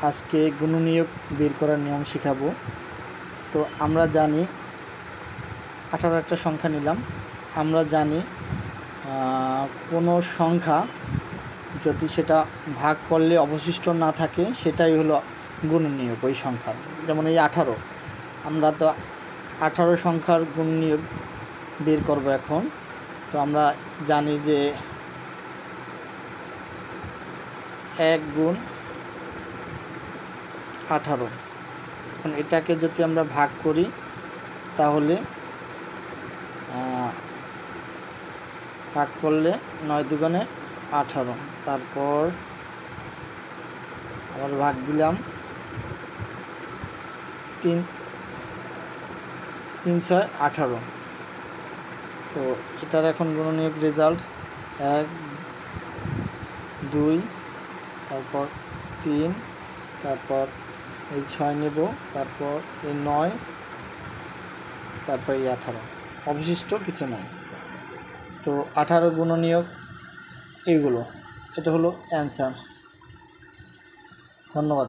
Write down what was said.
আজকে গুণনীয়ক বের করার নিয়ম শেখাবো। তো আমরা জানি 18 একটা সংখ্যা নিলাম। আমরা জানি কোনো সংখ্যা যদি সেটা ভাগ করলে অবশিষ্ট না থাকে সেটাই হলো গুণনীয়ক ওই সংখ্যার। যেমন এই 18, আমরা তো 18 সংখ্যার গুণনীয়ক বের করব এখন। তো আমরা জানি যে 1 গুণ 18। এখন এটাকে যদি আমরা ভাগ করি তাহলে ভাগ করলে 9 দুগুণে 18। তারপর আবার ভাগ দিলাম 3 6 18। তো এটার এখন গুণনীয়ক রেজাল্ট 1 2, তারপর 3, তারপর এই 6 নেব, তারপর এই 9, তারপর এই 18, অবশিষ্ট কিছু নাই। তো 18 গুণনীয়ক এইগুলো, এটা হলো অ্যান্সার। ধন্যবাদ।